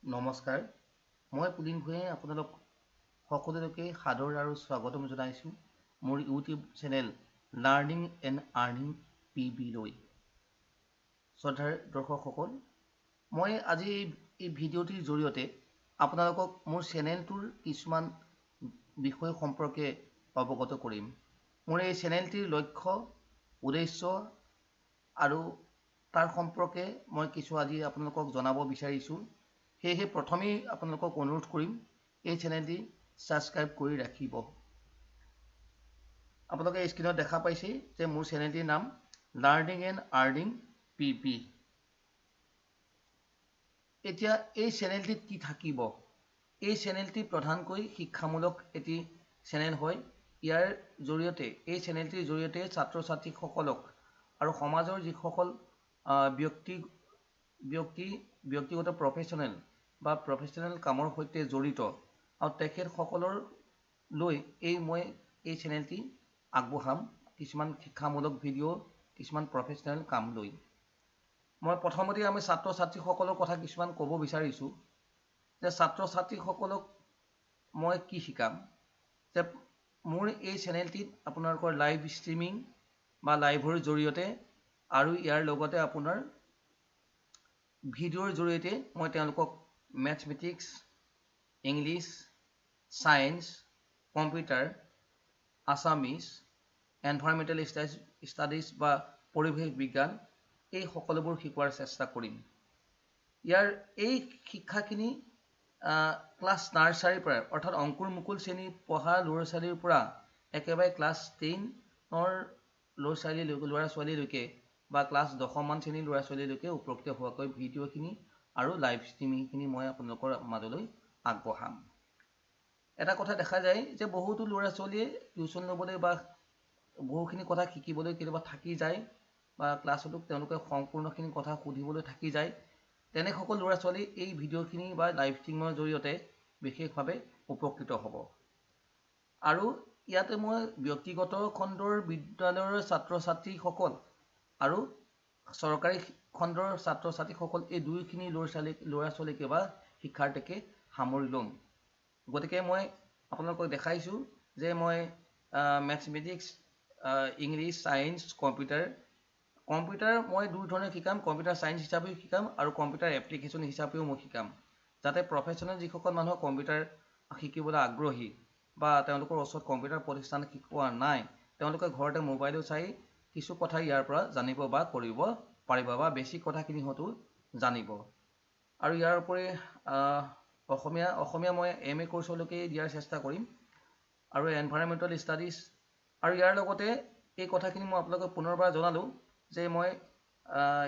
নমস্কাৰ, মই পুলিন ভূঞাই আপোনালোক সকলোকে সাদৰ আৰু স্বাগতম জনাইছোঁ মোৰ YouTube channel learning and earning PB লৈ। শ্ৰদ্ধাৰ দৰ্শকসকল, মই আজি এই ভিডিঅ'টিৰ জৰিয়তে আপোনালোকক মোৰ চেনেলটোৰ কিছুমান বিষয় সম্পৰ্কে অৱগত কৰিম। মোৰ এই চেনেলটিৰ লক্ষ্য, উদ্দেশ্য আৰু তাৰ সম্পৰ্কে মই কিছু আজি আপোনালোকক জনাব বিচাৰিছোঁ। সেয়েহে প্ৰথমেই আপোনালোকক অনুৰোধ কৰিম এই চেনেলটি ছাবস্ক্ৰাইব কৰি ৰাখিব। আপোনালোকে স্ক্ৰীনত দেখা পাইছে যে মোৰ চেনেলটিৰ নাম লাৰ্ণিং এণ্ড আৰ্নিং PB। এতিয়া এই চেনেলটিত কি থাকিব? এই চেনেলটি প্ৰধানকৈ শিক্ষামূলক এটি চেনেল হয়। ইয়াৰ জৰিয়তে এই চেনেলটিৰ জৰিয়তে ছাত্ৰ ছাত্ৰীসকলক আৰু সমাজৰ যিসকল ব্যক্তিগত প্ৰফেশ্যনেল কামৰ সৈতে জড়িত আৰু তেখেতসকলৰ লৈ মই এই চেনেলটি আগবঢ়াম কিছুমান শিক্ষামূলক ভিডিঅ', কিছুমান প্ৰফেশ্যনেল কাম লৈ। মই প্ৰথমতে আমি ছাত্ৰ ছাত্ৰীসকলৰ কথা কিছুমান ক'ব বিচাৰিছোঁ যে ছাত্ৰ ছাত্ৰীসকলক মই কি শিকাম। যে মোৰ এই চেনেলটিত আপোনালোকৰ লাইভ ষ্ট্ৰীমিং বা লাইভৰ জৰিয়তে আৰু ইয়াৰ লগতে আপোনাৰ ভিডিঅ'ৰ জৰিয়তে মই তেওঁলোকক mathematics, English, science, computer, Assamese, environmental studies বা পৰিৱেশ বিজ্ঞান এই সকলোবোৰ শিকোৱাৰ চেষ্টা কৰিম। ইয়াৰ এই শিক্ষাখিনি ক্লাছ নাৰ্চাৰীৰ পৰা অৰ্থাৎ অংকুৰ মুকুল শ্ৰেণী পঢ়া ল'ৰা ছোৱালীৰ পৰা একেবাৰে ক্লাছ 10ৰ ল'ৰা ছোৱালীলৈকে বা ক্লাছ 10মান শ্ৰেণীৰ ল'ৰা ছোৱালীলৈকে উপকৃত হোৱাকৈ ভিডিঅ'খিনি আৰু লাইভ ষ্ট্ৰীমিংখিনি মই আপোনালোকৰ মাজলৈ আগবঢ়াম। এটা কথা দেখা যায় যে বহুতো ল'ৰা ছোৱালীয়ে টিউশ্যন ল'বলৈ বা বহুখিনি কথা শিকিবলৈ কেতিয়াবা থাকি যায় বা ক্লাছতো তেওঁলোকে সম্পূৰ্ণখিনি কথা সুধিবলৈ থাকি যায়। তেনেসকল ল'ৰা ছোৱালী এই ভিডিঅ'খিনি বা লাইভ ষ্ট্ৰীমিঙৰ জৰিয়তে বিশেষভাৱে উপকৃত হ'ব। আৰু ইয়াতে মই ব্যক্তিগত খণ্ডৰ বিদ্যালয়ৰ ছাত্ৰ ছাত্ৰীসকল আৰু চৰকাৰী খণ্ডৰ ছাত্ৰ ছাত্ৰীসকল এই দুয়োখিনি ল'ৰা ছোৱালীকে বা শিক্ষাৰ্থীকে সামৰি ল'ম। গতিকে মই আপোনালোকক দেখাইছোঁ যে মই মেথমেটিক্স, ইংলিছ, ছায়েন্স, কম্পিউটাৰ মই দুই ধৰণে শিকাম। কম্পিউটাৰ ছায়েন্স হিচাপেও শিকাম আৰু কম্পিউটাৰ এপ্লিকেশ্যন হিচাপেও মই শিকাম, যাতে প্ৰফেশ্যনেল যিসকল মানুহ কম্পিউটাৰ শিকিবলৈ আগ্ৰহী বা তেওঁলোকৰ ওচৰত কম্পিউটাৰ প্ৰতিষ্ঠান শিকোৱা নাই, তেওঁলোকে ঘৰতে মোবাইলো চাই কিছু কথা ইয়াৰ পৰা জানিব বা কৰিব পাৰিব বা বেছিক কথাখিনি হয়তো জানিব। আৰু ইয়াৰ উপৰি অসমীয়া মই MA কৰ্চলৈকে দিয়াৰ চেষ্টা কৰিম আৰু এনভাইৰনমেণ্টেল ষ্টাডিজ। আৰু ইয়াৰ লগতে এই কথাখিনি মই আপোনালোকক পুনৰবাৰ জনালোঁ যে মই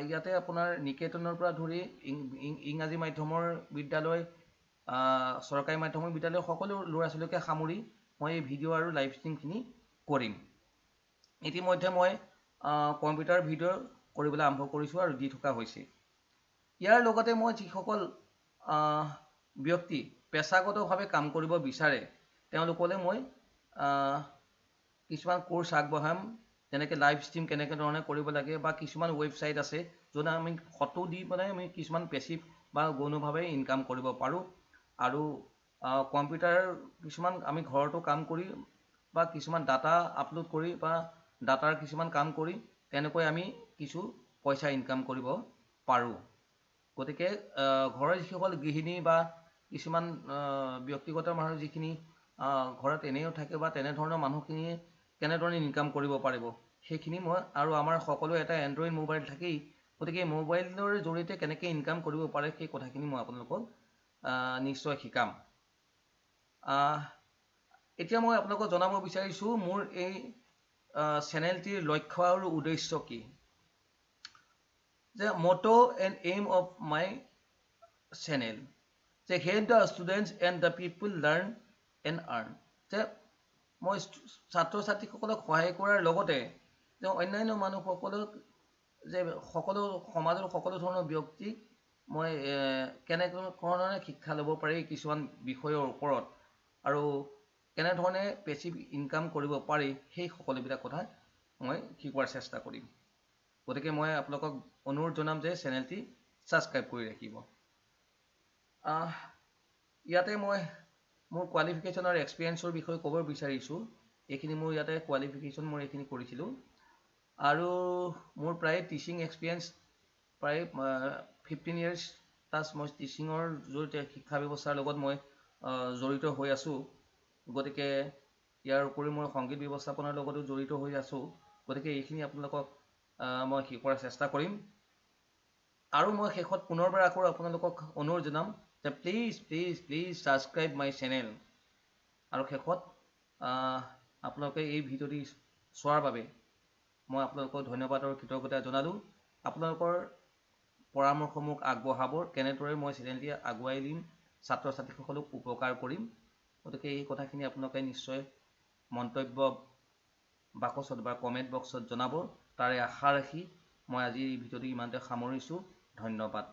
ইয়াতে আপোনাৰ নিকেতনৰ পৰা ধৰি ইংৰাজী মাধ্যমৰ বিদ্যালয়, চৰকাৰী মাধ্যমৰ বিদ্যালয় সকলো ল'ৰা ছোৱালীকে সামৰি মই এই ভিডিঅ' আৰু লাইভ ষ্ট্ৰীমখিনি কৰিম। ইতিমধ্যে মই কম্পিউটাৰ ভিডিঅ' কৰিবলৈ আৰম্ভ কৰিছোঁ আৰু দি থকা হৈছে। ইয়াৰ লগতে মই যিসকল ব্যক্তি পেছাগতভাৱে কাম কৰিব বিচাৰে তেওঁলোকলৈ মই কিছুমান কোৰ্চ আগবঢ়াম, যেনেকৈ লাইভ ষ্ট্ৰীম কেনেকৈ ধৰণে কৰিব লাগে বা কিছুমান ৱেবছাইট আছে য'ত আমি ফটো দি পেলাই আমি কিছুমান পেছিভ বা গৌণভাৱে ইনকাম কৰিব পাৰোঁ। আৰু কম্পিউটাৰ কিছুমান আমি ঘৰতো কাম কৰি বা কিছুমান ডাটা আপলোড কৰি বা ডাটাৰ কিছুমান কাম কৰি তেনেকৈ আমি কিছু পইচা ইনকাম কৰিব পাৰোঁ। গতিকে ঘৰৰ যিসকল গৃহিণী বা কিছুমান ব্যক্তিগত মানুহ যিখিনি ঘৰত এনেও থাকে বা তেনেধৰণৰ মানুহখিনিয়ে কেনেধৰণে ইনকাম কৰিব পাৰিব সেইখিনি মই, আৰু আমাৰ সকলো এটা এণ্ড্ৰইড মোবাইল থাকেই, গতিকে মোবাইলৰ জৰিয়তে কেনেকৈ ইনকাম কৰিব পাৰে সেই কথাখিনি মই আপোনালোকক নিশ্চয় শিকাম। এতিয়া মই আপোনালোকক জনাব বিচাৰিছোঁ মোৰ এই চেনেলটিৰ লক্ষ্য আৰু উদ্দেশ্য কি। যে motto and aim of my channel যে help the students and the people learn and earn. যে মই ছাত্ৰ ছাত্ৰীসকলক সহায় কৰাৰ লগতে যে অন্যান্য মানুহসকলক যে সকলো সমাজৰ সকলো ধৰণৰ ব্যক্তিক মই কেনেধৰণে শিক্ষা ল'ব পাৰি কিছুমান বিষয়ৰ ওপৰত আৰু কেনেধৰণে পেছিভ ইনকাম কৰিব পাৰি সেই সকলোবিলাক কথা মই শিকোৱাৰ চেষ্টা কৰিম। গতিকে মই আপোনালোকক অনুৰোধ জনাম যে চেনেলটি ছাবস্ক্ৰাইব কৰি ৰাখিব। ইয়াতে মই মোৰ কোৱালিফিকেশ্যন আৰু এক্সপিৰিয়েঞ্চৰ বিষয়ে ক'ব বিচাৰিছোঁ। এইখিনি মোৰ ইয়াতে কোৱালিফিকেশ্যন মই এইখিনি কৰিছিলোঁ আৰু মোৰ প্ৰায় টিচিং এক্সপিৰিয়েঞ্চ প্ৰায় 15 years প্লাছ মই টিচিঙৰ জৰিয়তে শিক্ষা ব্যৱস্থাৰ লগত মই জড়িত হৈ আছোঁ। গতিকে ইয়াৰ উপৰি মই সংগীত ব্যৱস্থাপনাৰ লগতো জড়িত হৈ আছোঁ। গতিকে এইখিনি আপোনালোকক মই শিকোৱাৰ চেষ্টা কৰিম। আৰু মই শেষত পুনৰবাৰ আকৌ আপোনালোকক অনুৰোধ জনাম যে প্লিজ ছাবস্ক্ৰাইব মাই চেনেল। আৰু শেষত আপোনালোকে এই ভিডিঅ'টি চোৱাৰ বাবে মই আপোনালোকক ধন্যবাদ আৰু কৃতজ্ঞতা জনালোঁ। আপোনালোকৰ পৰামৰ্শ মোক আগবঢ়াব, কেনেদৰে মই চেনেলটি আগুৱাই নিম, ছাত্ৰ ছাত্ৰীসকলক উপকাৰ কৰিম। গতিকে এই কথাখিনি আপোনালোকে নিশ্চয় মন্তব্য বাকচত বা কমেণ্ট বক্সত জনাব। তাৰে আশা ৰাখি মই আজি এই ভিডিঅ'টি ইমানতে সামৰিছোঁ। ধন্যবাদ।